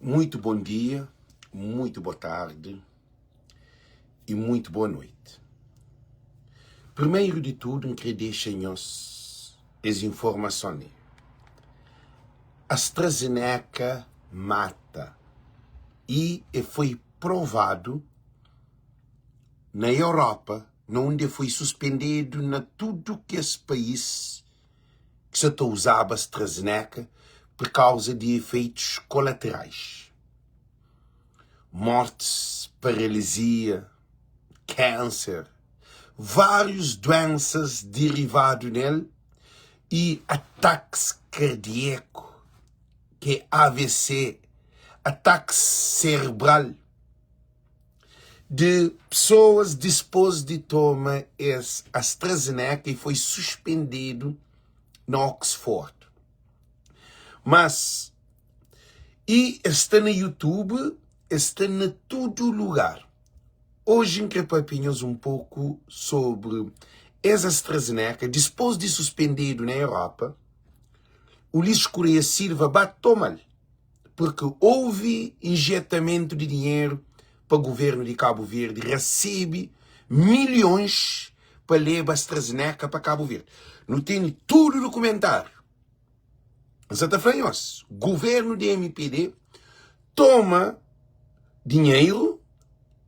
Muito bom dia, muito boa tarde e muito boa noite. Primeiro de tudo, queria deixar-nos as informações. A AstraZeneca mata e foi provado na Europa, onde foi suspendido na tudo que esse país que se usava AstraZeneca por causa de efeitos colaterais. Mortes, paralisia, câncer, várias doenças derivadas nele e ataques cardíacos, que é AVC, ataque cerebral, de pessoas dispostas de tomar esse AstraZeneca e foi suspendido na Oxford. Mas, e está no YouTube, está em todo lugar. Hoje quero papinhos um pouco sobre essa AstraZeneca, depois de suspendido na Europa, o Luís Correia Silva bate tomar, porque houve injetamento de dinheiro para o governo de Cabo Verde, recebe milhões para levar AstraZeneca para Cabo Verde. Não tem tudo documentário. Exatamente. Governo de MPD toma dinheiro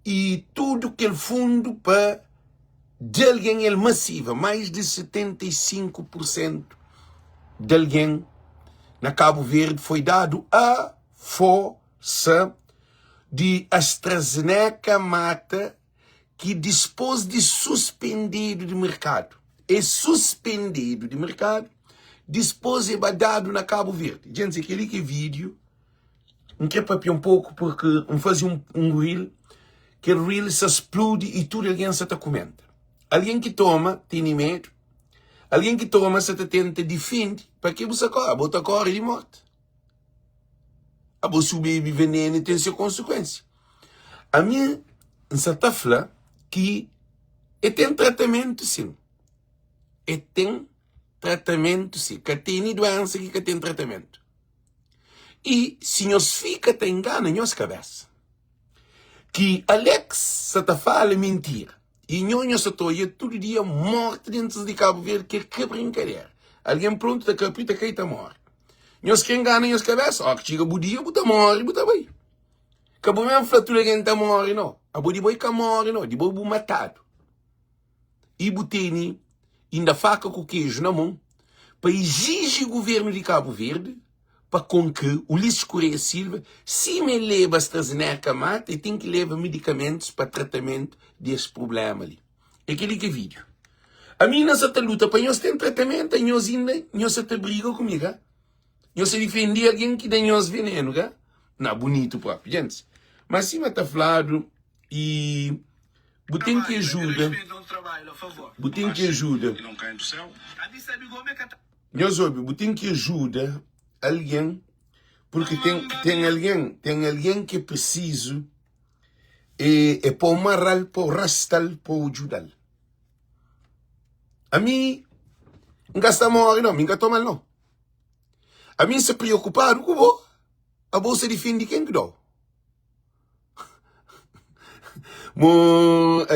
e tudo aquele fundo para de alguém é massiva, mais de 75% de alguém na Cabo Verde foi dado a força de AstraZeneca mata que dispôs de suspendido de mercado. É suspendido de mercado, dispôs de dado na Cabo Verde. Gente, aquele que vídeo, não quer papiar um pouco porque não fazia um reel, que o reel se explode e tudo alguém se está comendo. Alguém que toma, tem medo. Alguém que toma, se tenta defender, para que você corre? Bota corre de morte. A você bebe veneno tem sua consequência. A minha, se está falando que tem tratamento, sim. Tem tratamento, sim. Que tem doença que tem tratamento. E se nós fica te engana em nossa cabeça, que Alex se está falando mentira, e nós se está todo dia morto dentro de Cabo Verde, que brincadeira. Alguém pronto da capita que está morto. Nós que engana em nossa cabeça, que chega o dia, buta morre, buta bem. Acabou mesmo fratura que está morre, não. A boi de boi que morre, não. De boi matado. E botei ainda faca com queijo na mão, para exigir o governo de Cabo Verde para com que o Luís Correia Silva, se me leva AstraZeneca mata, e tem que levar medicamentos para tratamento desse problema ali. É aquele que é vídeo. A mim nessa luta para nós ter tratamento, nós ainda, nós até briga comigo, nós se defende alguém que tem nós veneno, não, bonito próprio, gente. Mas sim, está falado e botem que ajuda, botem que ajuda. Nós ouve, botem que ajuda alguém, porque tem alguém que é preciso é para amarrar, para arrastar, para ajudar. A mim, não gasta morrer não, não gasta mal não. A mim se preocupar com o a bolsa defende quem que dá. Mas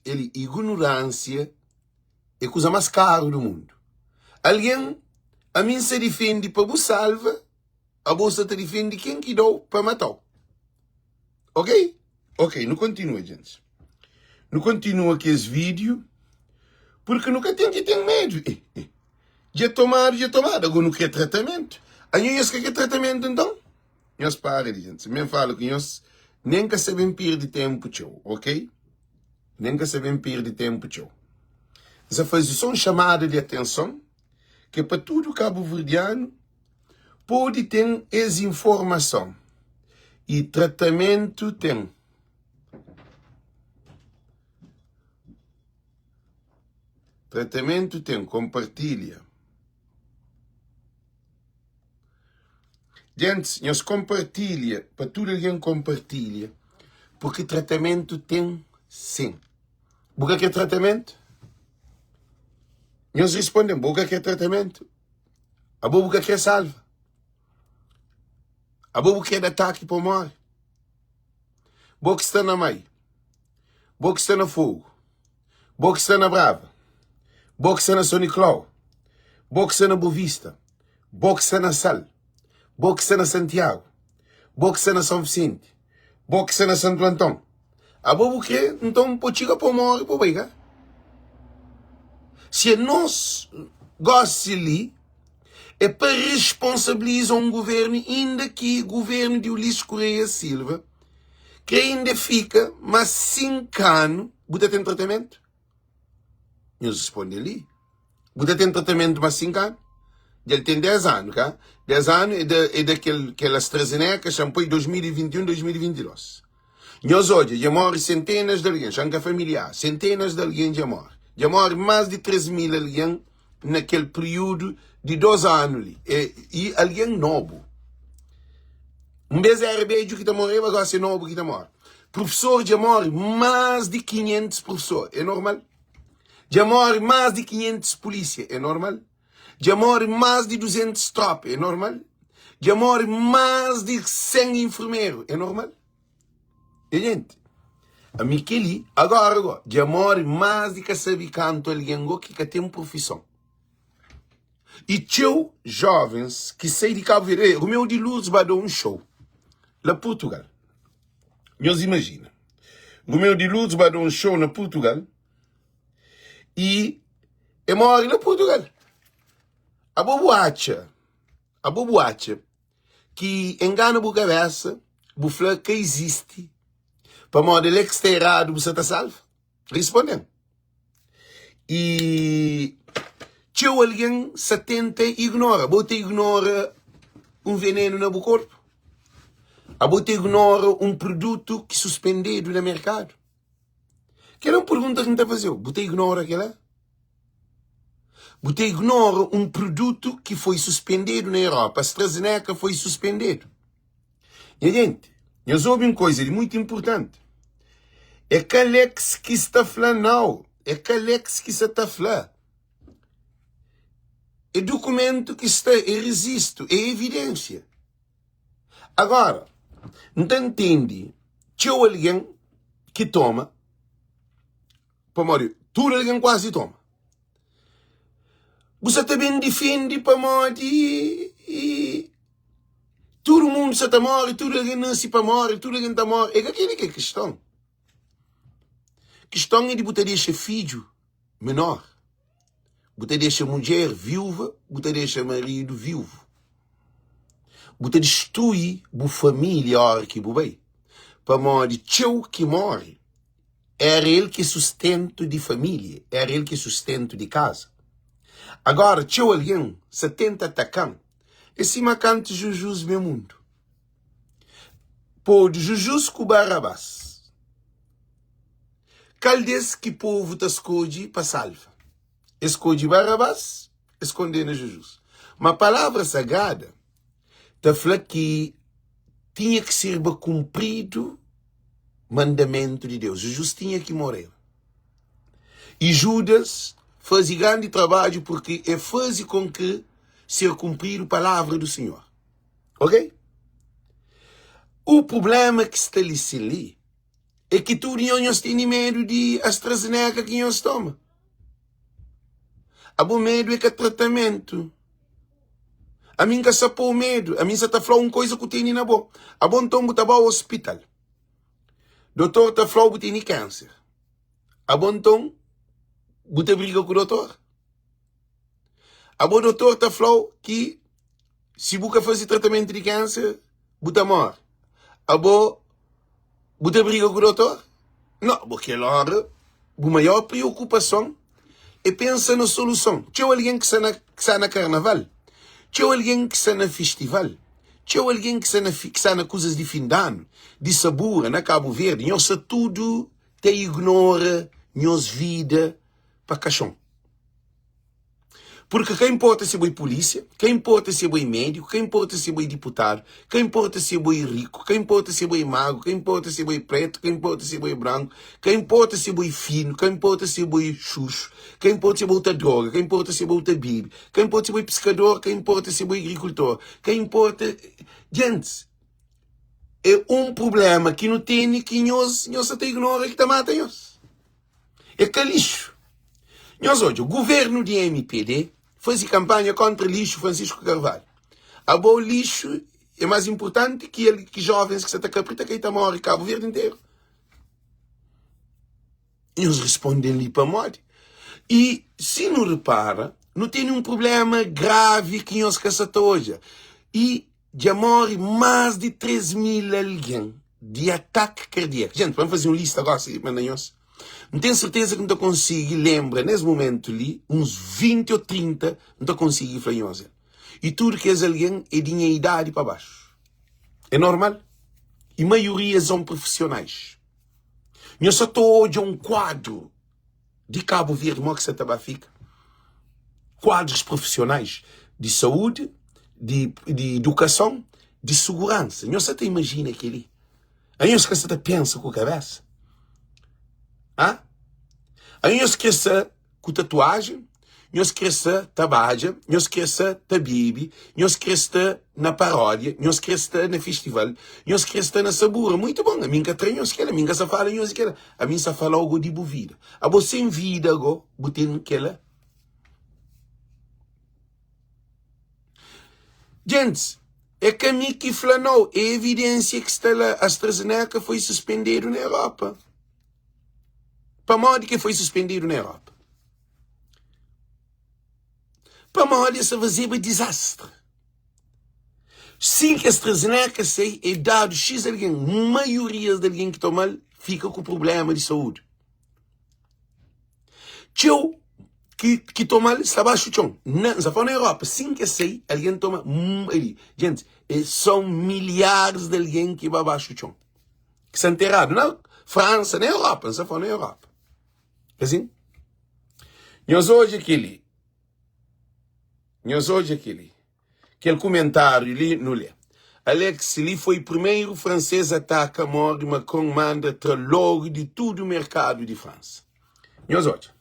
ele ignorância é a coisa mais cara do mundo. Alguém, a mim se defende para você salva, a bolsa te defende quem que dá para matar. Ok? Ok, não continua, gente. Não continua aqui esse vídeo, porque nunca tem que ter medo. Já tomar, agora não quer tratamento. Aí nós quer tratamento então? Nós para, gente. Me fala que nós nem que sabem perder tempo, tchau, ok? Nem que sabem perder tempo, tchau. Essa faz só uma chamada de atenção, que para todo cabo-verdiano pode ter essa informação. E tratamento tem. Tratamento tem, compartilha. Gente, nós compartilha, para tudo alguém compartilha, porque tratamento tem sim. Boca que é tratamento? Nós respondemos, boca que é tratamento? A boca que é salva? A boa que é de ataque para morrer. Boa que está na Mai. Boa que está na Fogo. Boa que está na Brava. Boa que está na São Nicolau. Boa que está na Boa Vista. Boa que está na Sal. Boa que está na Santiago. Boa que está na São Vicente. Boa que está na Santo Antão. A boa que então pode chegar para morrer para pegar. Se nós gostamos ali, é para responsabilizar um governo, ainda que o governo de Ulisses Correia Silva, que ainda fica, mas 5 anos, você tem tratamento? Nós respondemos ali. Você tem tratamento, mas 5 anos? Ele tem 10 anos, tá? 10 anos é daquela AstraZeneca, shampoo 2021, 2022. Nós hoje, já morre centenas de alguém, chanca familiar, centenas de alguém já morre. Já morre mais de 3.000 alguém naquele período de 2 anos ali. E alguém novo. Um vez era beijo que está morrendo, agora é novo que está morrendo. Professor já morre mais de 500 professores, é normal? Já morre mais de 500 polícia, é normal? Já morre mais de 200 tropas, é normal? Já morre mais de 100 enfermeiros, é normal? E gente, a Miqueli, agora, já morre mais de que sabe canto alguém que tem profissão. E tinha jovens que saem de Cabo Verde, o meu de Lourdes vai dar um show, lá Portugal. Nós imagina, o meu de Lourdes vai dar um show na Portugal, e morre na Portugal. A boboacha, que engana a cabeça, bufla que existe, para modo ele que está errado, você está salvo? Respondendo. E se alguém se tenta ignora, você ignora um veneno no seu corpo, você ignora um produto que suspendido no mercado. Que é uma pergunta que não está fazendo. Você ignora aquela? Você ignora um produto que foi suspendido na Europa. A AstraZeneca foi suspendido. E, gente, nós ouvimos uma coisa muito importante. É Calex que está falando, não. É Calex que está falando. É documento que está, é registro, é evidência. Agora, não entende? Tinha alguém que toma, para morrer, tudo alguém quase toma. Você também defende para morrer e todo mundo está morre, tudo alguém nasce para morrer, tudo alguém está morre. É aquele que é questão. Questão é de você deixar filho menor. Você deixa mulher viúva, você deixa marido viúvo. Você destrui a família a hora que você para morrer, teu que morre. Era ele que sustento de família, era ele que sustento de casa. Agora, teu alguém se tenta atacar, esse macante jujus meu mundo. Pode jujus com Barabás. Caldes que povo te escolhe para salva. Escolhe Barabás, escondendo jujus. Uma palavra sagrada te fala que tinha que ser cumprido mandamento de Deus. Jesus tinha que morrer. E Judas fazia grande trabalho porque fazia com que ser cumprido a palavra do Senhor. Ok? O problema que está ali é que todos nós temos medo de AstraZeneca que nós tomamos. O medo é que é tratamento. A mim que se pôr medo, a mim se está falando uma coisa que eu tenho na boca. A bom tom está ao hospital. Doutor está falando que tem câncer. A bom tom, você briga com o doutor. A bom doutor está falando que se você fazer tratamento de câncer, você morre. A bom, você briga com o doutor? Não, porque agora a maior preocupação é pensar na solução. Tinha alguém que está na carnaval. Tinha alguém que está na festival. Tinha alguém que está na coisas de fim de ano, de sabor, na Cabo Verde. Nós tudo te ignora, nós vida para caixão. Porque quem importa se é polícia, quem importa se é médico, quem importa se é deputado, quem importa se é rico, quem importa se é mago, quem importa se é preto, quem importa se é branco, quem importa se é fino, quem importa se é xuxo, quem importa se é outra droga, quem importa se é outra bíblia, quem importa se é pescador, quem importa se é agricultor, quem importa... Gente, é um problema que não tem e que nós até ignora que está matando nós. É que lixo. Nós hoje, o governo de MPD faz campanha contra lixo Francisco Carvalho. A bom lixo é mais importante que jovens que se atacam preta que está morre Cabo Verde inteiro. E nós respondemos ali para a morte. E se não repara, não tem um problema grave que nós caçamos hoje. E já morre mais de 3.000 alguém de ataque cardíaco. Gente, vamos fazer uma lista agora, mandanhos. Não tenho certeza que não estou conseguindo, lembra, nesse momento ali, uns 20 ou 30, não estou conseguindo falar. E tudo que é alguém é de minha idade para baixo. É normal. E a maioria são profissionais. Eu só estou hoje a um quadro de Cabo Verde, que se fica. Quadros profissionais de saúde, de educação, de segurança. Eu só te imagina aquele. Aí você até pensa com a cabeça. Aí nós crescemos com tatuagem, nós crescemos tabaja, nós crescemos tabibi, nós crescemos na paródia, nós crescemos na festival, nós crescemos na sabura. Muito bom, a mim que treino, a mim que se fala, a mim se fala algo de boa vida. A você em vida, botando aquela. Gente, é que a mim que flanou, é evidência que está lá, a AstraZeneca foi suspendido na Europa. Para modo que foi suspendido na Europa. Para modo essa vazia desastre. Sim que a AstraZeneca sei é dado X alguém, maioria de alguém que toma fica com problema de saúde. Tchau, que toma está baixo de chão. Não, se for na Europa, sim que sei, alguém toma ali. Gente, são milhares de alguém que vai abaixo de chão. Que são enterrados na França, na Europa, se for na Europa. Assim? Nós hoje aquele comentário ali no lê. Alex ali foi o primeiro francês a atacar a morte, Macron manda tra logo de todo o mercado de França. Nós hoje,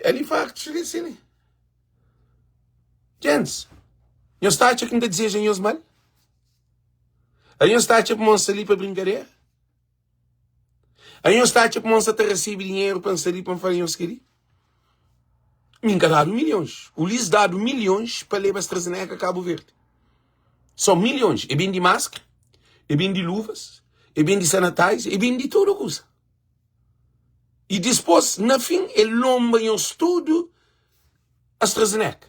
ali faz assim. Gente, nós está achando que não desejam nós mal? Aí nós está achando que nós ali para brincadeira? Aí nós está achando que nós recebe dinheiro para sair para fazer nós querer? Me dado milhões. O Liz dado milhões para levar a AstraZeneca a Cabo Verde. São milhões. É bem de máscara, é bem de luvas, é bem de sanitizer, é bem de tudo coisa. E depois, na fim, ele lomba-nos tudo a AstraZeneca.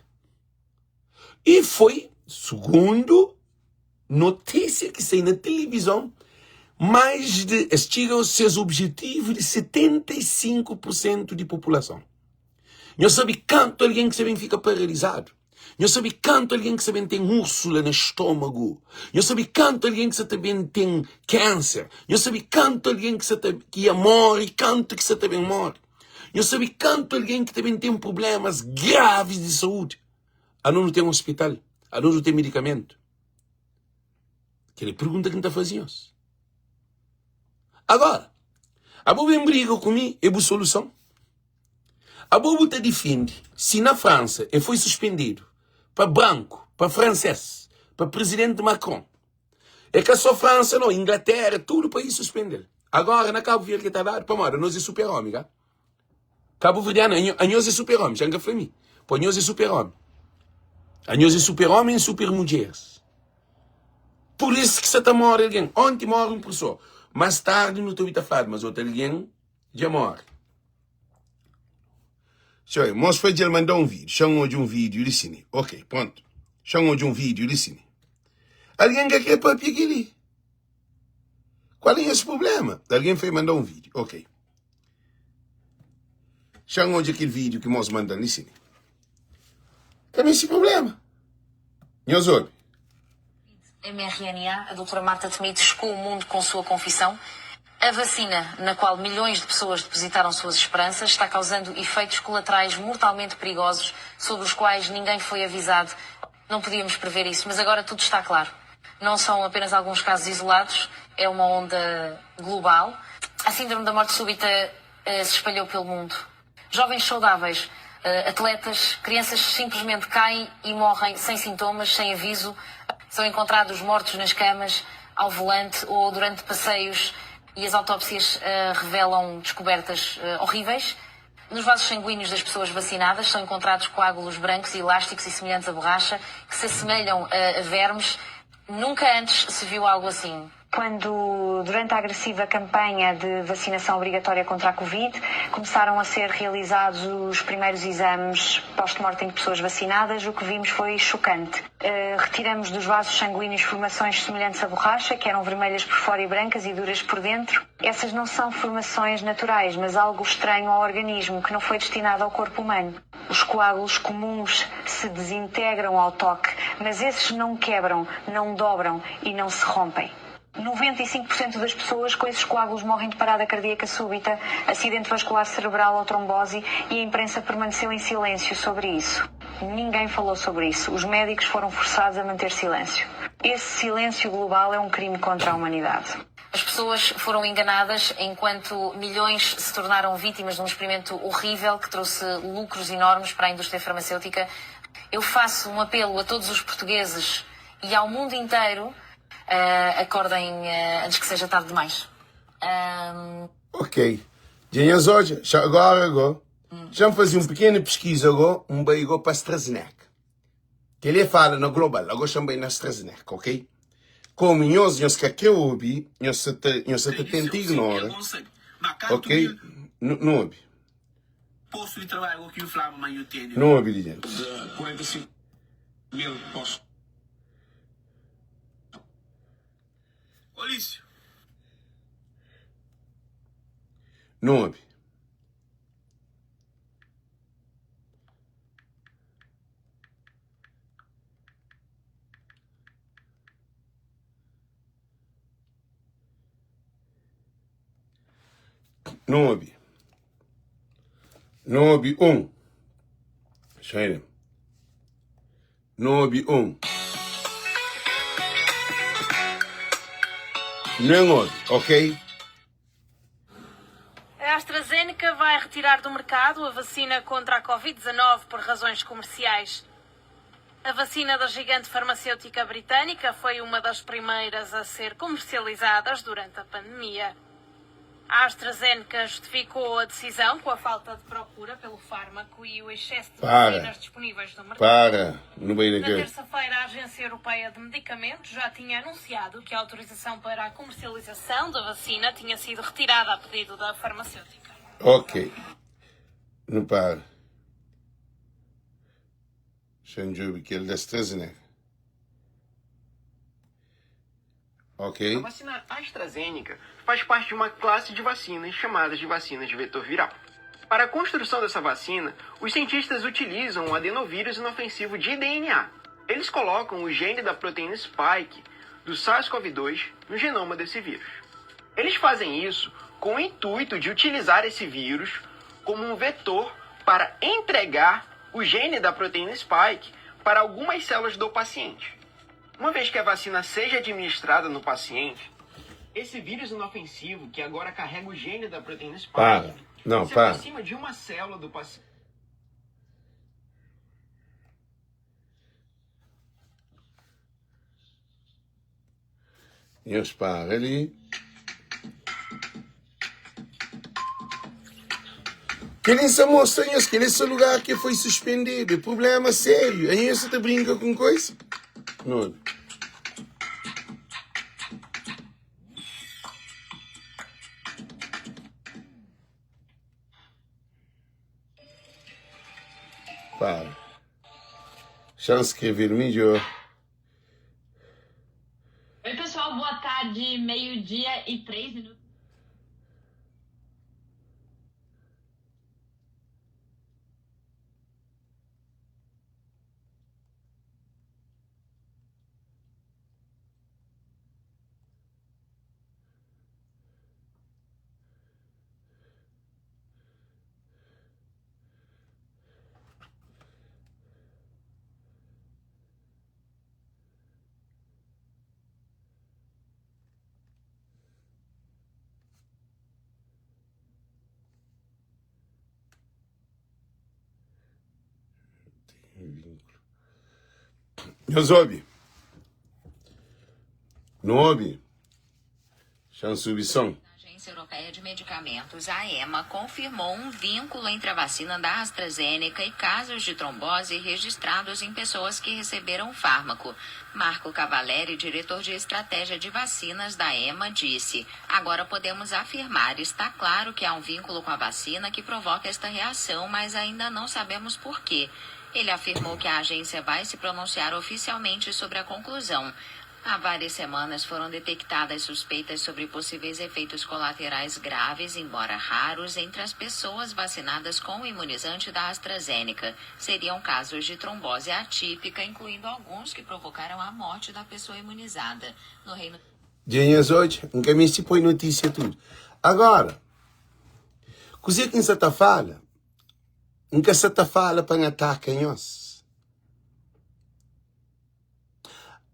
E foi, segundo notícia que saiu na televisão, mais de, chega aos seus objetivos de 75% de população. Eu sabe quanto alguém que sabem fica paralisado. Eu sabe quanto alguém que sabem tem úrsula no estômago. Eu sabe quanto alguém que também tem câncer. Eu sabe quanto alguém que morre e quanto que também morre. Eu sabe quanto alguém que também tem problemas graves de saúde. A não tem um hospital. A não tem medicamento. Aquela pergunta que não está fazendo. Agora, a boa briga comigo é boa solução. A boa te defende, se na França ele foi suspendido para branco, para francês, para presidente Macron, é que a sua França, não, Inglaterra, tudo para ir suspender. Agora, na Cabo Verde que está dado, para nós, nós é super-homem, tá? Cabo Verdeano, a nós é super-homem, já não foi mim. Para nós é super-homem. A nós é super-homem e super-mulheres. Por isso que você está morrendo alguém. Ontem morre uma pessoa. Mais tarde, não estou a falar, mas outro alguém já morre. Cioè, mos ele mandou um vídeo. Chamou de um vídeo de cine. Ok, pronto. Chamou de um vídeo de cine. Alguém quer papier aqui. Qual é esse problema? Alguém foi mandar um vídeo. Ok. Chamou de aquele vídeo que nós mandamos de cine. Qual é esse problema? Nós olhamos. mRNA, a doutora Marta Temido chocou o mundo com sua confissão. A vacina, na qual milhões de pessoas depositaram suas esperanças, está causando efeitos colaterais mortalmente perigosos sobre os quais ninguém foi avisado. Não podíamos prever isso, mas agora tudo está claro. Não são apenas alguns casos isolados, é uma onda global. A síndrome da morte súbita se espalhou pelo mundo. Jovens saudáveis, atletas, crianças simplesmente caem e morrem sem sintomas, sem aviso. São encontrados mortos nas camas, ao volante ou durante passeios, e as autópsias revelam descobertas horríveis. Nos vasos sanguíneos das pessoas vacinadas são encontrados coágulos brancos e elásticos e semelhantes a borracha, que se assemelham a vermes. Nunca antes se viu algo assim. Quando, durante a agressiva campanha de vacinação obrigatória contra a Covid, começaram a ser realizados os primeiros exames post-mortem de pessoas vacinadas, o que vimos foi chocante. Retiramos dos vasos sanguíneos formações semelhantes a borracha, que eram vermelhas por fora e brancas e duras por dentro. Essas não são formações naturais, mas algo estranho ao organismo, que não foi destinado ao corpo humano. Os coágulos comuns se desintegram ao toque, mas esses não quebram, não dobram e não se rompem. 95% das pessoas com esses coágulos morrem de parada cardíaca súbita, acidente vascular cerebral ou trombose, e a imprensa permaneceu em silêncio sobre isso. Ninguém falou sobre isso. Os médicos foram forçados a manter silêncio. Esse silêncio global é um crime contra a humanidade. As pessoas foram enganadas enquanto milhões se tornaram vítimas de um experimento horrível que trouxe lucros enormes para a indústria farmacêutica. Eu faço um apelo a todos os portugueses e ao mundo inteiro. Acordem antes que seja tarde demais. Ok. Dinha hoje, agora, já vamos fazer uma pequena pesquisa agora, beijo para a AstraZeneca. Que ele fala no global, agora também na AstraZeneca, ok? Como nós que ouvi, nós tenta ignorar, ok? Não ouvi. Posto de trabalho que o Flávio Manho tem. Não ouvi, Dinha. 45 mil postos. Olício. Não ouvi. Não ouvi. Não ouvi China. Não ouvi Não ouvi, ok? A AstraZeneca vai retirar do mercado a vacina contra a Covid-19 por razões comerciais. A vacina da gigante farmacêutica britânica foi uma das primeiras a ser comercializadas durante a pandemia. A AstraZeneca justificou a decisão com a falta de procura pelo fármaco e o excesso de vacinas disponíveis no mercado. Não vai Na terça-feira, a Agência Europeia de Medicamentos já tinha anunciado que a autorização para a comercialização da vacina tinha sido retirada a pedido da farmacêutica. Ok. Não para. Xanjubi, que ele da AstraZeneca. Ok. A vacina AstraZeneca faz parte de uma classe de vacinas chamadas de vacinas de vetor viral. Para a construção dessa vacina, os cientistas utilizam um adenovírus inofensivo de DNA. Eles colocam o gene da proteína spike do SARS-CoV-2 no genoma desse vírus. Eles fazem isso com o intuito de utilizar esse vírus como um vetor para entregar o gene da proteína spike para algumas células do paciente. Uma vez que a vacina seja administrada no paciente, esse vírus inofensivo, que agora carrega o gene da proteína spike, se aproxima de uma célula do paciente. Deus para ali. Querem se mostrar que esse lugar que foi suspendido, é problema sério. Aí você te brinca com coisa? Não. Para. Já escrever melhor. Oi, pessoal, boa tarde, 12:03. Resolve. Não ouve? Chansubição. A Agência Europeia de Medicamentos, a EMA, confirmou um vínculo entre a vacina da AstraZeneca e casos de trombose registrados em pessoas que receberam o fármaco. Marco Cavaleri, diretor de estratégia de vacinas da EMA, disse: agora podemos afirmar, está claro que há um vínculo com a vacina que provoca esta reação, mas ainda não sabemos por quê. Ele afirmou que a agência vai se pronunciar oficialmente sobre a conclusão. Há várias semanas foram detectadas suspeitas sobre possíveis efeitos colaterais graves, embora raros, entre as pessoas vacinadas com o imunizante da AstraZeneca. Seriam casos de trombose atípica, incluindo alguns que provocaram a morte da pessoa imunizada. No Reino Dias hoje, um caminho se põe notícia tudo. Agora, coisa que você está fala, nunca se está fala para atacar nós.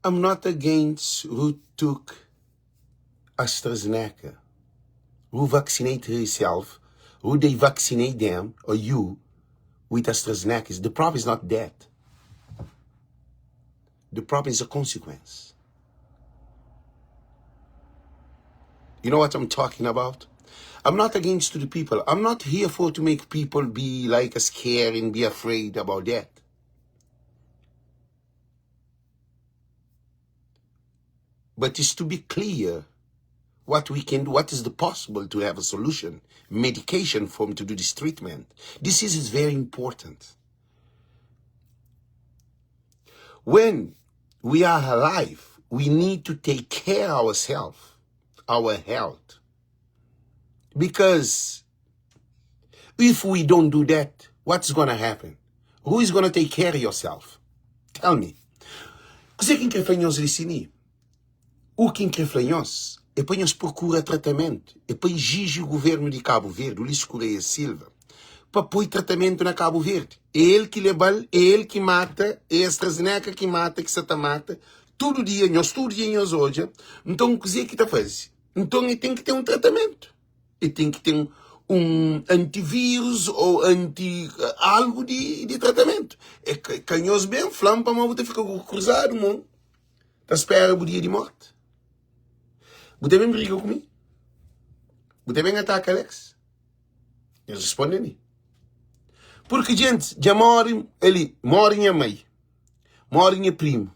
I'm not against who took AstraZeneca, who vaccinated himself, who they vaccinate them, or you, with AstraZeneca. The problem is not that. The problem is the consequence. You know what I'm talking about? I'm not against the people. I'm not here for to make people be like scared and be afraid about that. But it's to be clear what we can do, what is the possible to have a solution, medication for them to do this treatment. This is very important. When we are alive, we need to take care of ourselves, our health. Because if we don't do that, what's going to happen? Who is going to take care of yourself? Tell me. Cos'è che increfagnos lissini? O que increfagnos é para nós procura tratamento. É para exigir o governo de Cabo Verde, o Luís Correia Silva, para pôr tratamento na Cabo Verde. É ele que leva, é ele que mata, é a AstraZeneca que mata, que se mata. Todo dia nós hoje. Então, o que está fazendo? Então, ele tem que ter um tratamento. Ele tem que ter um antivírus ou algo de tratamento. É canhoso bem, flampa, mas você fica cruzado, mano. Está espera o dia de morte. Você bem briga comigo? Você bem ataca Alex? Eles respondem ali. Porque, gente, já morre ali, morre minha mãe, morre minha primo,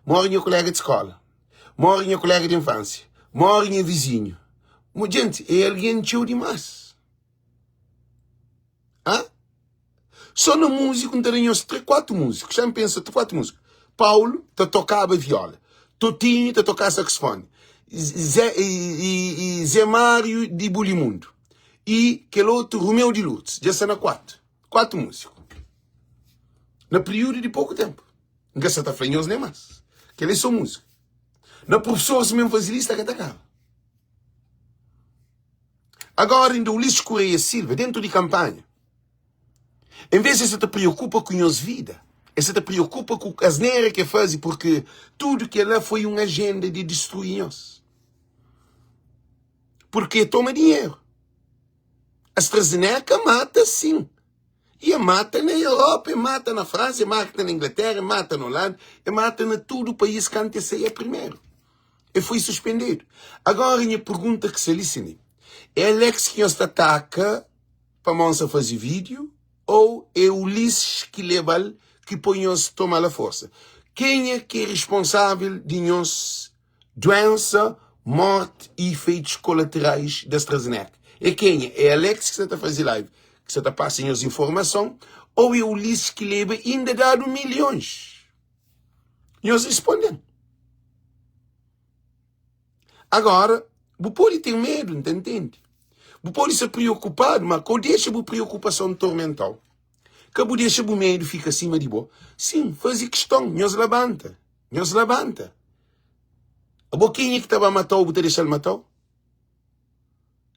morre minha colega de escola, morre minha colega de infância, morre minha vizinho. Mas, gente, é alguém tio demais. Hã? Só na música, não tem 4 músicos. Já me pensa, 4 músicos. Paulo, te tocava viola. Totinho, te tocava saxofone. Zé Mário de Bulimundo. E aquele outro, Romeu de Lourdes. Já são 4. 4 músicos. No período de pouco tempo. Nunca se está falando nem mais. Que eles são músicos. Na professora, se mesmo fazia lista que atacava. Agora, ainda o Luís Correia Silva, dentro de campanha, em vez de você te preocupa com as vidas, você te preocupa com as neiras que faz, porque tudo que ela foi uma agenda de destruir nós. Porque toma dinheiro. A AstraZeneca mata sim. E mata na Europa, mata na França, mata na Inglaterra, mata na Holanda, mata em todo o país que antes é primeiro. E foi suspendido. Agora, a minha pergunta que se listene. É Alex que nos ataca para nós fazer vídeo ou é o Ulisses que leva que põe nos tomar a força? Quem é que é responsável de nós doença, morte e efeitos colaterais da AstraZeneca? É quem? É Alex que está a fazer live, que está a passar as informações, ou é o Ulisses que leva ainda dado milhões? E nós respondemos. Agora, você pode ter medo, entende? Você pode ser preocupado, mas quando deixa a preocupação tormental, que você deixa o medo fica acima de você, sim, faz questão, nos levanta. A boquinha que estava a matar, você deixa ele matar?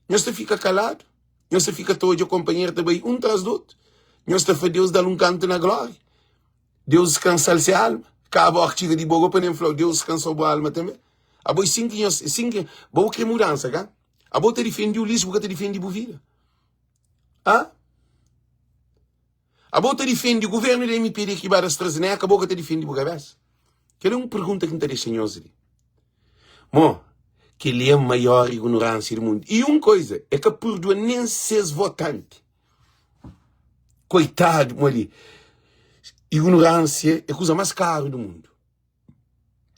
Nós fica calado, nós fica todo o companheiro também, um tras do outro. Nós está Deus dar um canto na glória. Deus descansa a alma. Acaba a artiga de boa para nem falar, Deus descansou a alma também. A boa cinco, boa que mudança, cá? A boa te defende o Ulisses, porque te defende a vida. Ah? A boa te defende o governo da MPD que vai a AstraZeneca, a boa te defende a cabeça. Que é uma pergunta que me deixa senhores ali. que ele é a maior ignorância do mundo. E uma coisa, é que a portuguense se votante. Coitado, ali. Ignorância é a coisa mais cara do mundo.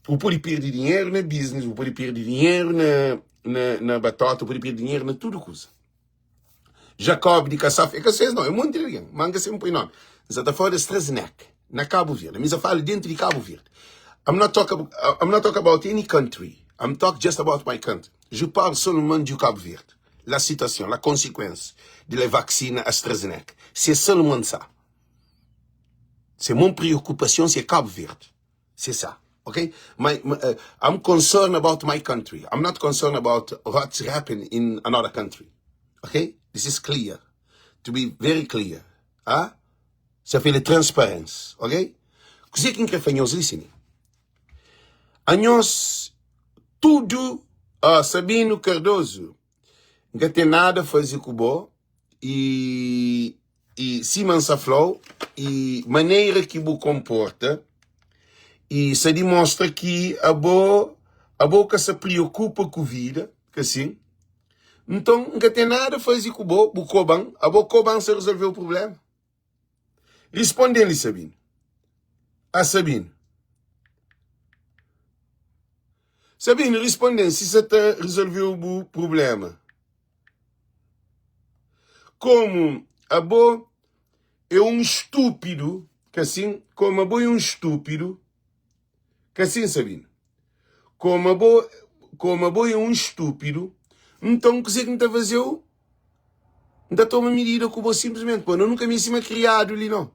O pode perder dinheiro na business, o pode perder dinheiro na batata, o pode perder dinheiro na tudo coisa. Jacob de Cassaf, é que vocês não, é um monte de alguém, manga sempre nome. Zata fora de Strasneck, na Cabo Verde. Mas eu falo dentro de Cabo Verde. I'm not talking about any country. I'm talking just about my country. Je parle seulement du Cabo Verde. La situation, la conséquence de la vaccine AstraZeneca. C'est seulement ça. C'est mon préoccupation, c'est Cabo Verde. C'est ça. Okay? I'm concerned about my country. I'm not concerned about what's happening in another country. Okay? This is clear. To be very clear. Ah? Ça fait la transparência. Ok? Così che quer fazer listening. A nós, tudo, Sabino Cardoso, não tem nada a fazer com o Bo, e Simon Saflow, e maneira que o comporta, e se demonstra que a boca se preocupa com a vida, que assim. Então, não tem nada a fazer com o Coban, a Coban se resolveu o problema. Respondendo-lhe, Sabino. Sabino. Sabino, respondendo se você resolveu o problema. Como a Bo é um estúpido, que assim, como a Bo é um estúpido, que assim, Sabino. Como a Bo é um estúpido, então, o que você está fazendo? Não toma medida com o Bo simplesmente, pô, eu nunca me cima criado ali, não.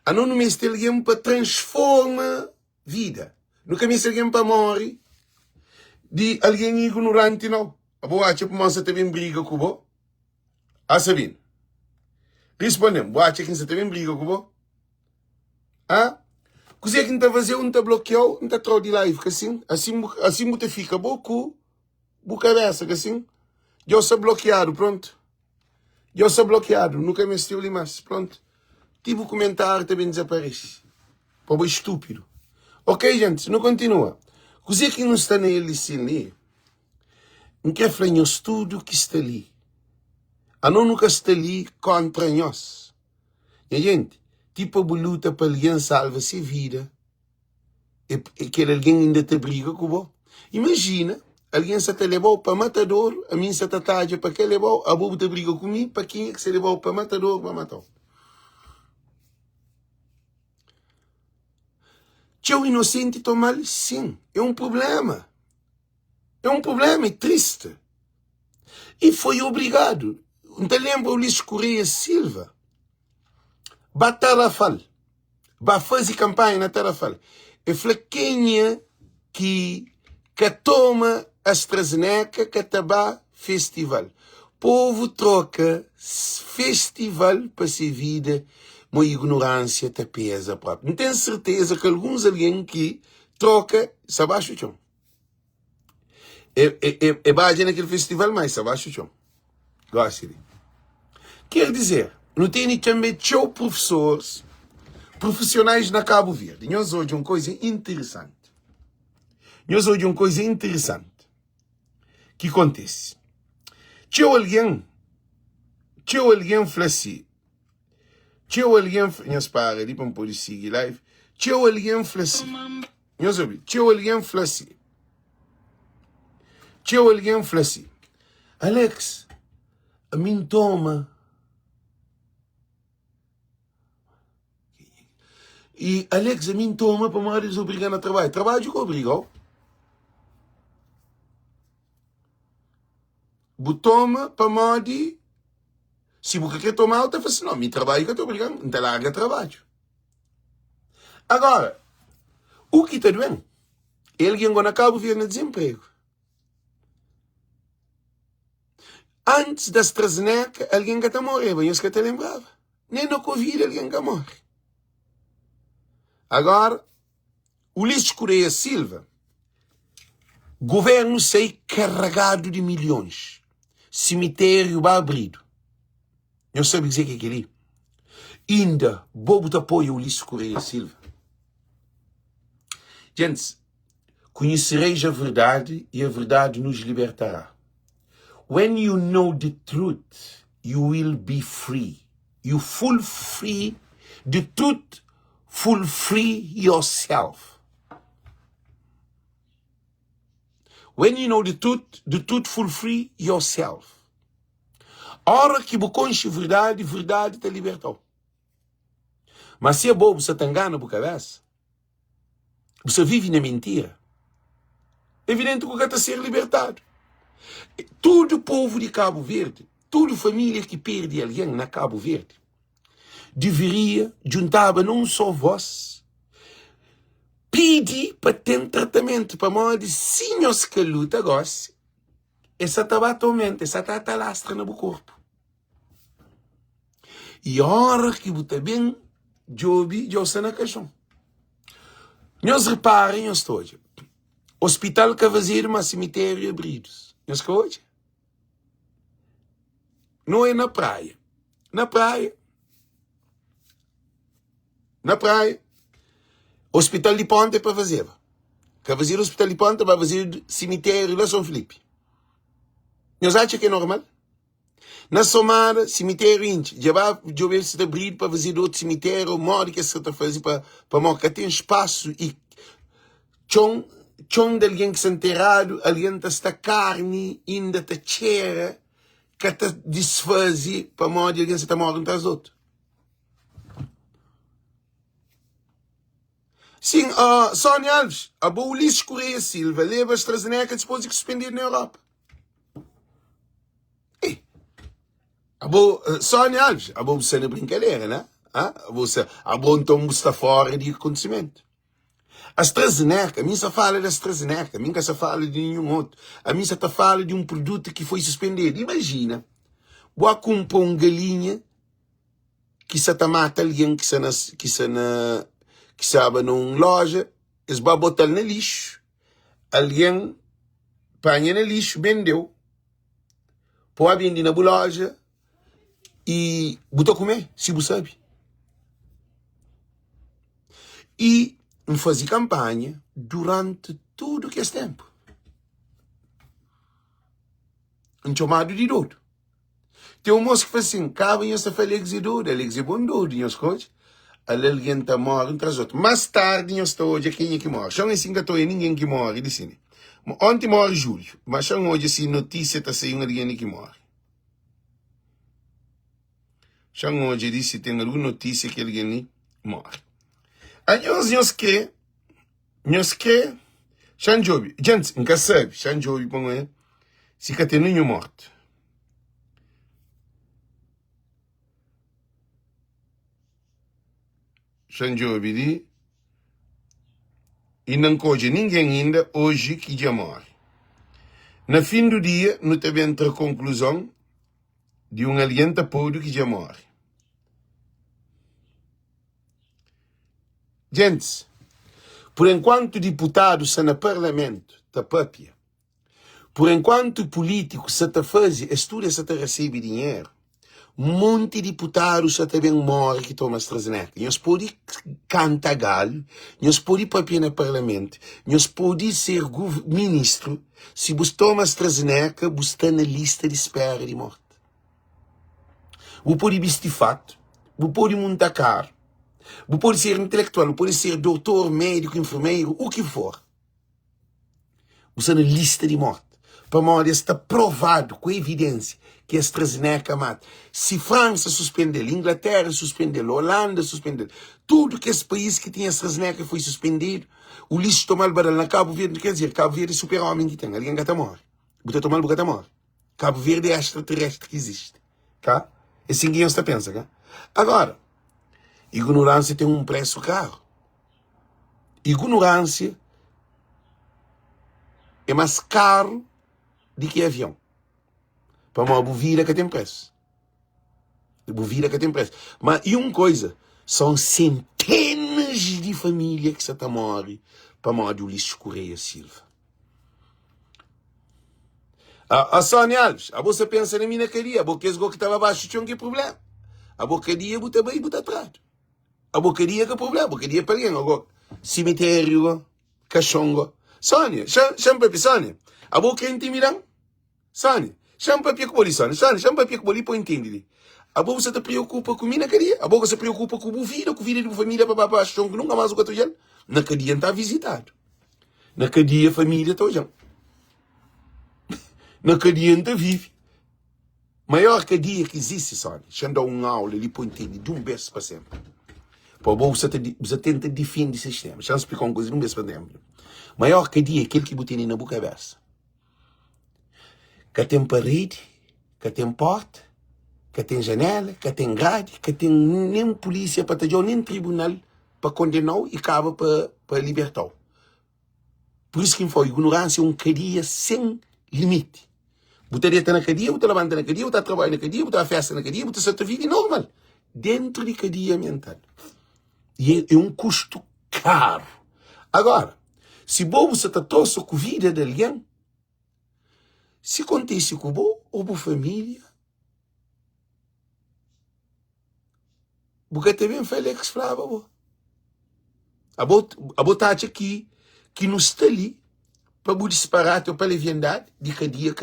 A não me este alguém para transforma vida. Nunca me este alguém para morrer de alguém ignorante, não. A boa acha que você também briga com o Bo? Sabino. Respondemos, boa acha que você também briga com o Bo? Coisa que não está fazendo, não está bloqueado, não está troll de live, que assim você fica boa cabeça, que assim. Eu sou bloqueado, pronto. Eu sou bloqueado, nunca me estive ali mais, pronto. Tipo o comentário também desaparece. Povo estúpido. Ok, gente, não continua. Coisa que não está nele assim ali. Não quer falar tudo que está ali. A não nunca está ali contra nós. E gente, tipo a luta para alguém salvar sua vida. E que alguém ainda te briga com o. Imagina, alguém se te levou para matador, a mim se te taja para que levou, a bobo te briga comigo, para quem é que se levou para matador, para matar. Teu inocente tomar sim, é um problema. É um problema, é triste. E foi obrigado. Não te lembra o Luís Correia Silva? Batalafal. Ba fazer campanha na Tarafal. E falou quem é que toma AstraZeneca que taba festival. Povo troca festival para ser vida. Uma ignorância te pesa própria. Não tenho certeza que alguém que troca, se abaixo o chão. É base naquele festival, mas se abaixo o chão. Gosto de. Quer dizer, não tem também show profissionais na Cabo Verde. Nós hoje uma coisa interessante. Que acontece. Tinha alguém fala assim. Tinha alguém, nós para ali para poder seguir live. Tinha alguém fala assim. Nós ouvi. Tinha alguém fala assim. Alex, a mim toma. E Alex, a mim toma para mais desobrigar no trabalho. Trabalho que obrigou. Toma para mais. Se você quer tomar, eu te faço não. Me trabalho que eu estou obrigando. Não te larga trabalho. Agora, o que está doendo? Ele que agora acaba de vir no desemprego. Antes da AstraZeneca, alguém que está morrendo. Eu que te lembrava. Nem no Covid, alguém que morre. Agora, o Luís Correia Silva, governo sei carregado de milhões. Cemitério vai abrido. Eu sabe dizer que é aquele. Ainda, bobo de apoio o Luís Correia Silva. Gente, Conhecereis a verdade e a verdade nos libertará. When you know the truth, you will be free. You full free. The truth full free yourself. When you know the truth full free yourself. A hora que você conhece a verdade, verdade te libertou. Mas se é bobo, você te engana por cabeça. Você vive na mentira. É evidente que você está a ser libertado. Todo o povo de Cabo Verde, toda família que perde alguém na Cabo Verde, deveria juntar não só voz, pedir para ter tratamento, para modo de senhores que luta goste, essa tabatamento, essa talastra no corpo. E a hora que você bem, jobi, já na caixão. Nós reparem, nós hoje, hospital que fazer uma cemitério abridos. Nós que hoje? Não é na praia. Na praia. Hospital de Ponte para fazer. Que fazer hospital de Ponte para fazer cemitério lá São Felipe. Nós achamos que é normal? Na Somara, cemitério índio. Já vai se abrir para fazer outro cemitério, morre que se está fazendo para morrer. Tem espaço e chão de alguém que se enterrado, alguém que está carne, ainda está cheira, que está desfazer para morrer, alguém que está morrendo atrás do outro. Sim, Sónia Alves, a boa Ulisses Correia Silva leva a AstraZeneca depois de suspender na Europa. A boa Sónia Alves, a boa você na brincadeira, né? A boa então está fora de acontecimento. A AstraZeneca, a mim só fala da AstraZeneca, a mim só fala de nenhum outro. A mim só fala de um produto que foi suspendido. Imagina, vou comprar uma galinha que se mata alguém que sabe numa loja, eles vão botar no lixo. Alguém panha no lixo, vendeu. Pode vender na loja e botou a comer, se você sabe. E fazer campanha durante todo esse tempo. Chamado de doido. Tem um moço que faz assim, cabe em essa falha que doido, ele é bom doido, em as coisas. Alguém está morrendo tras outros. Mais tarde, nós estamos hoje, quem é que morre? Só assim que estou ninguém que morre, disse. Ontem morre Júlio, mas só hoje, assim, notícia está saindo alguém que morre. Só hoje, disse, tem alguma notícia que alguém morre. Aí, nós que, Xanjobi, gente, nunca sabe, Xanjobi, põe aí, se que tem nenhum morto. Xanjobi di, e não coge ninguém ainda hoje que já morre. No fim do dia, não teve a conclusão de um aliento podre que já morre. Gente, por enquanto deputados estão no parlamento, está papia. Por enquanto políticos está fazendo, estuda está recebe dinheiro. Monte de deputados também morre que toma AstraZeneca. Nós podemos cantar galho, nós podemos papia no parlamento, nós podemos ser ministro, se você toma AstraZeneca, você está na lista de espera de morte. Você pode vestir fato, você pode montar carro, você pode ser intelectual, você pode ser doutor, médico, enfermeiro, o que for. Você está na lista de morte. Para morrer está provado com evidência que a AstraZeneca mata. Se França suspendeu, Inglaterra suspendeu, Holanda suspendeu, tudo que esse país que tinha AstraZeneca foi suspendido, o lixo tomar baralho na Cabo Verde, quer dizer, Cabo Verde é super-homem que tem, alguém que está morre. Botar tomar o que está morre. Cabo Verde é extraterrestre que existe. Tá? É assim que você pensa, tá? Agora, ignorância tem um preço caro. Ignorância é mais caro do que avião. Para uma bovira que tem preço. Bovira que tem preço. Mas, e uma coisa, são centenas de famílias que se está morrendo para morrer do Ulisses Correia Silva. A Sónia Alves, a você pensa na minha queria, a boca que estava abaixo tinha que problema. A bocaria bota bem e bota atrás. A bocaria que problema, a bocaria para alguém. Agora, cemitério, caixongo. Sônia, chama papi, Sônia. A boca é intimidão? Sônia, chama papi com boli, Sônia. Sônia, chama papi com boli para entender. A boca você te preocupa com mim na cadeia? A boca se preocupa com a vida de família, para achar que nunca mais o que eu na cadeia está visitado. Na cadeia a família está olhando. Na cadeia não vive. Maior cadeia que existe, Sônia. Chama uma aula ali para entender de vez para sempre. Para você tenta defender o sistema. Já explicar uma coisa de vez para sempre. Maior cadeia é aquele que botem na boca aberta. Que tem parede, que tem porta, que tem janela, que tem grade, que tem nem polícia para te nem tribunal para condenar e acaba para libertar. Por isso que foi ignorância uma cadeia sem limite. Você está na cadeia, você levanta na cadeia, você trabalha na cadeia, você festa na cadeia, você só vive normal. Dentro de cadeia mental. E é um custo caro. Agora, se você está torcendo com a vida de alguém, se acontece com você ou com a família, porque também Félix falava, a botar aqui, que não está ali, para o disparate ou para a leviandade, de cadeia,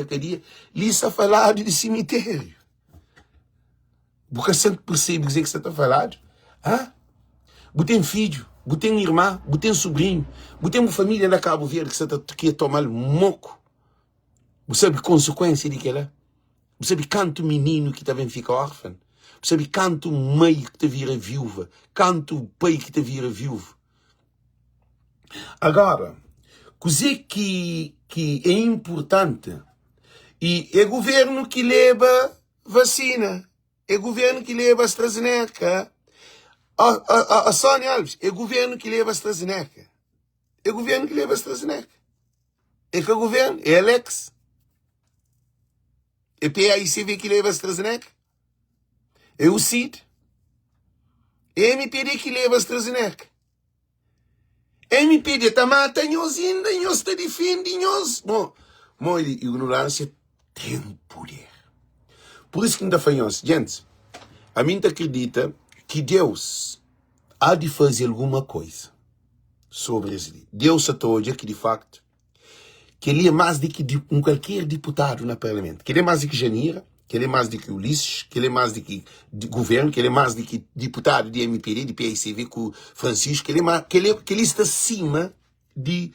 ali está falado de cemitério. Porque sempre percebe dizer que você está falado, você tem filho, você tem irmã, você tem sobrinho, você tem uma família na Cabo Verde que você está aqui a tomar moco. Você sabe a consequência de que ela? Você sabe quanto menino que também fica órfão? Você sabe quanto mãe que te vira viúva? Quanto pai que te vira viúvo? Agora, coisa que é importante, e é o governo que leva vacina, é o governo que leva a AstraZeneca. A Sônia Alves, é o governo que leva a AstraZeneca. É o governo que leva a AstraZeneca. É que o governo, é Alex. É PAICV que leva a AstraZeneca. É o CID. É a MPD que leva a AstraZeneca. A MPD está matando nós ainda, nós está defendendo nós. Bom, a ignorância tem poder. Por isso que ainda falamos. Gente, a mim acredita que Deus há de fazer alguma coisa sobre isso. Deus está a dizer que, de facto, que ele é mais do que qualquer deputado no Parlamento. Que ele é mais do que Janira, que ele é mais do que Ulisses, que ele é mais do que governo, que ele é mais do que deputado de MPD, de PICV, com Francisco, que ele está acima de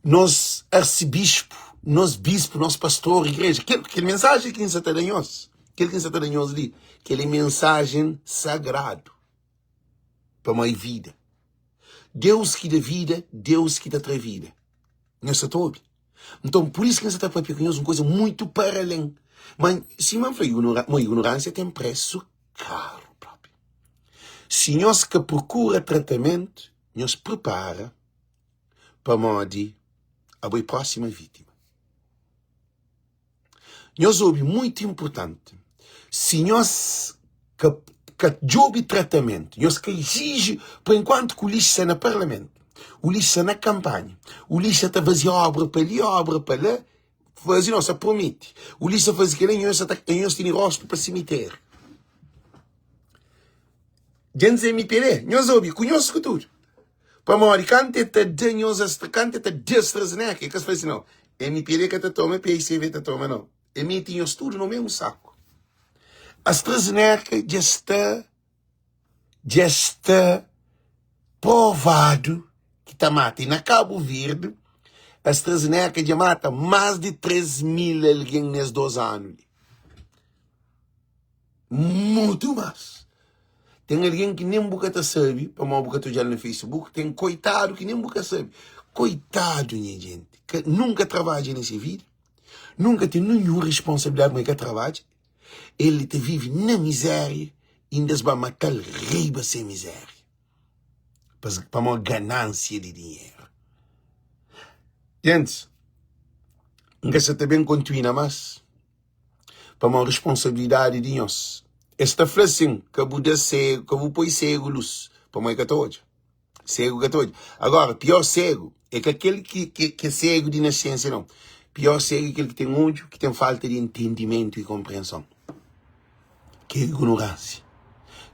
nós arcebispo, nós bispo, nós pastor, igreja. Aquela mensagem que está a nós, aquele que está a nós ali, aquela mensagem sagrada para uma vida. Deus que dá vida, Deus que dá outra vida. Não é todo. Então, por isso que nós está para nós uma coisa muito para além. Mas, se uma ignorância tem preço caro próprio. Se nós que procura tratamento, nós prepara para morrer a próxima vítima. Nós ouve muito importante. Se nós que jogue tratamento, nós que exige, por enquanto que o lixo está no Parlamento, o lixo está na campanha, o lixo está a fazer obra para ali, obra para lá, fazer nossa promete. O lixo está a fazer que nem nós temos rosto para o cemitério. Gente MPD, nós ouve, conheço que tudo. Para morrer, canta de nós, canta de AstraZeneca, que se faz assim, não. MPD que te toma, PICV te toma, não. Emitem nós tudo no mesmo saco. A AstraZeneca já está provado que está matando. Na Cabo Verde, a AstraZeneca já mata mais de 3.000 alguém nesses 2 anos. Muito mais. Tem alguém que nem boca sabe, para uma boca já no Facebook, tem coitado que nem boca sabe. Coitado, minha gente, que nunca trabalha nessa vida, nunca tem nenhuma responsabilidade com que trabalha. Ele te vive na miséria e ainda vai matar riba sem miséria. Para uma ganância de dinheiro. Gente, nunca se também continua mais. Para uma responsabilidade de nós. Esta frase que eu vou cego, que eu vou pôr cego luz. Para uma católica. Cego católico. Agora, pior cego é que aquele que é cego de nascença, não. Pior cego é aquele que tem ódio, que tem falta de entendimento e compreensão. Que é ignorância.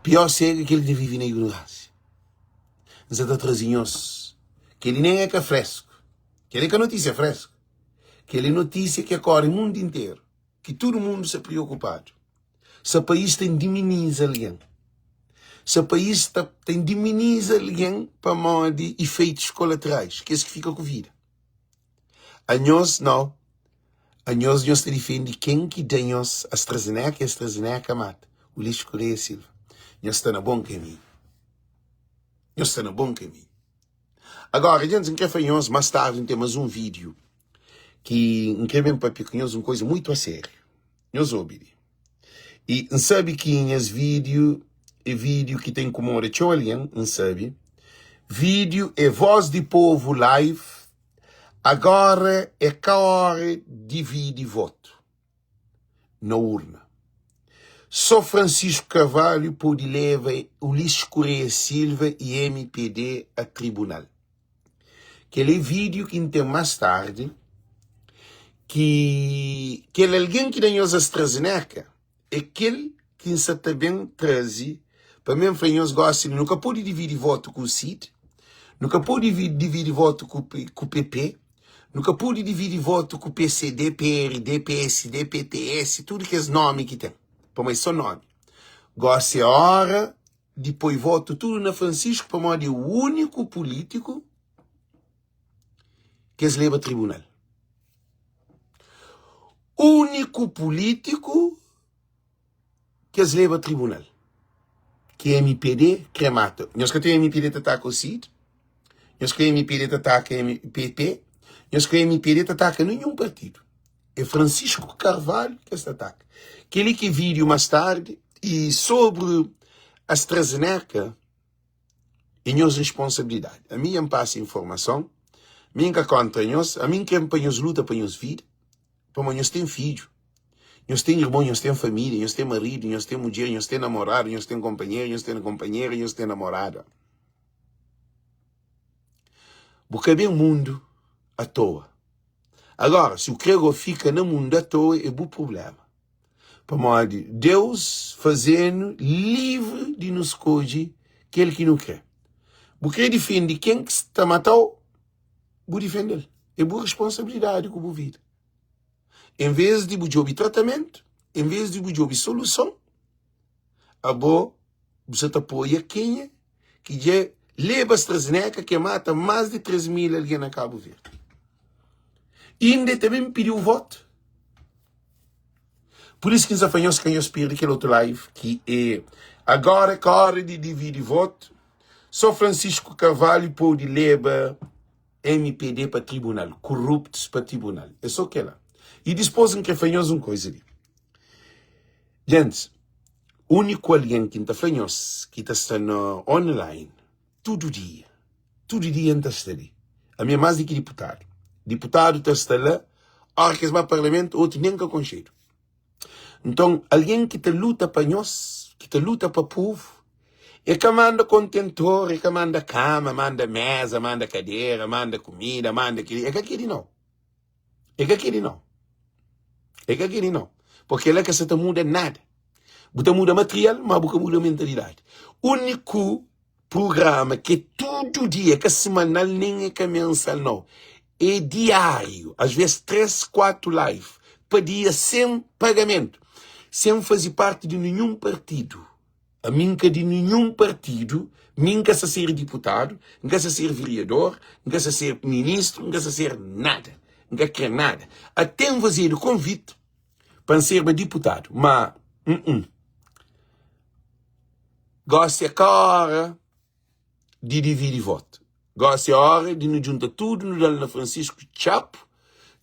Pior cego é aquele que vive na ignorância. Nós estamos trazendo que ele nem é que é fresco, que ele é que a notícia é fresco, que ele é notícia que ocorre no mundo inteiro, que todo mundo se preocupado. Se o país tem diminuir alguém, se o país tem diminuir alguém para modo de efeitos colaterais, que é isso que fica com a vida. A nós não. A nós defende quem que dá nós a AstraZeneca mata. O Luís Correia Silva. Nós está no bom caminho. Nós está no bom caminho. Agora, gente, em que nós mais tarde temos um vídeo que incrementa para nós uma coisa muito a sério. Nós ouvimos. E sabe que esse vídeo é vídeo que tem como hora alguém, não sabe? Vídeo é Voz de Povo Live. Agora é a hora de divide voto na urna. Só Francisco Carvalho pode levar o Luís Correia Silva e MPD a tribunal. Aquele vídeo que tem mais tarde, que alguém que tem os AstraZeneca, é aquele que se também traz, para mim, nós gostamos, nunca pode dividir voto com o CID, nunca pode dividir voto com o PP, nunca pode dividir voto com o PCD, PRD, PSD, PTS, tudo que é nome que tem. Para mim, só nome. Gosta a hora, depois voto tudo na Francisco, para mim, é o único político que se leva a tribunal. Único político que se leva a tribunal. Que é MPD, cremata. Nós que temos MPD que ataca o CID, nós que MPD que ataca PP, nós que MPD que ataca nenhum partido. É Francisco Carvalho que se ataca. Aquele que vídeo mais tarde, e sobre a AstraZeneca, é nossa responsabilidade. A mim me passa informação, a mim que contra nós, a mim que nós luta para nós vida, para nós tem filho, nós tem irmão, nós tem família, nós tem marido, nós tem mulher, nós tem namorado, nós tem companheiro, nós tem companheira, nós tem namorada. Porque é bem o mundo à toa. Agora, se o crego fica no mundo à toa, é bom problema. Para modo Deus fazendo livre de nos escolher aquele que não quer. Porque defende quem que está matando, vou defender. É boa responsabilidade com a vida. Em vez de ouvir tratamento, em vez de ouvir solução, você apoia quem é que já leva a AstraZeneca que mata mais de 3.000 alguém na Cabo Verde. E ainda também pediu voto. Por isso que nos afanhamos que nós perdemos aquele outro live, que é agora que a hora de dividir voto, só Francisco Carvalho pode levar MPD para tribunal, corruptos para tribunal. É só aquela. E depois que afanhamos uma coisa ali. Gente, o único alguém que está afanhamos, que está online, todo dia está ali. A minha mais do que deputado. Deputado está lá, a hora que vai para o parlamento, outro nem que concheiro. Então, alguém que te luta para nós, que te luta para o povo, é que manda contentor, é que manda cama, manda mesa, manda cadeira, manda comida, manda aquilo. É que aquele não. É que aquele não. É que aquele não. Porque ele é que você não muda nada. Você muda material, mas você muda mentalidade. O único programa que todo dia, que semanal, nem é que mensal, não. É diário. Às vezes 3, 4 live. Para dia, sem pagamento. Sem fazer parte de nenhum partido. A mim que de nenhum partido, mim que ser deputado, não quer ser vereador, não quer ser ministro, não quer ser nada. Não quer nada. Até fazer o convite para ser deputado. Mas, gosta a hora de dividir voto. Gosta a hora de nos juntar tudo no Dal Francisco Chapo.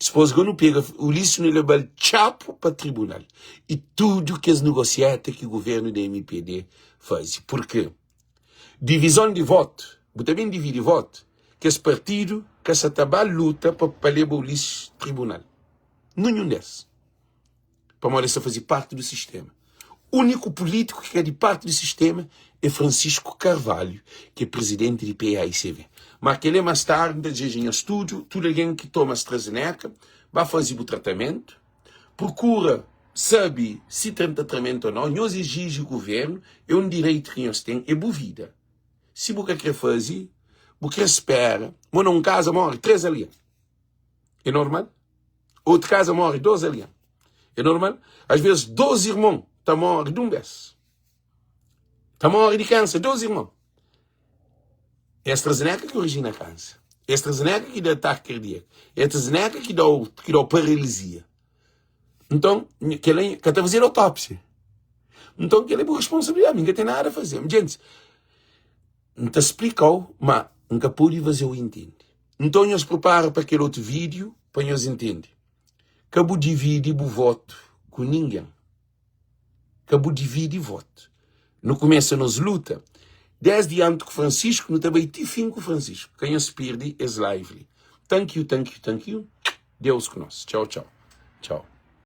Depois quando pega o lixo no levar Chapo para o tribunal. E tudo que as negociatas que o governo da MPD faz. Por quê? Divisão de voto. Você também divide voto. Que esse partido, que essa trabalho luta para levar o lixo ao tribunal. Nenhum desses. Para morar fazer parte do sistema. O único político que é de parte do sistema é Francisco Carvalho, que é presidente de PAICV. Mas que ele mais tarde, em estúdio, todo alguém que toma AstraZeneca vai fazer o tratamento, procura, sabe se tem tratamento ou não, nós exige o governo, é um direito que nós temos, é boa vida. Se você quer fazer, porque espera, mas num casa morre 3 ali. É normal? Outra casa morre 2 ali. É normal? Às vezes 12 irmãos estão morrendo de um vez. Estão morrendo de câncer, 12 irmãos. É a AstraZeneca que origina câncer. É a AstraZeneca que dá ataque cardíaco. É a AstraZeneca que dá paralisia. Então, que ele está a fazer autópsia. Então, que ele é por responsabilidade. Ninguém tem nada a fazer. Gente, não te explicou, mas nunca pude fazer o entende. Então, eu se preparo para aquele outro vídeo, para eu entender. Cabo divide o voto com ninguém. Cabo divide o voto. Não começa nos luta. Desde antes que Francisco, não também tive fim com Francisco. Quem se perde é lively. Thank you. Deus conosco. Tchau.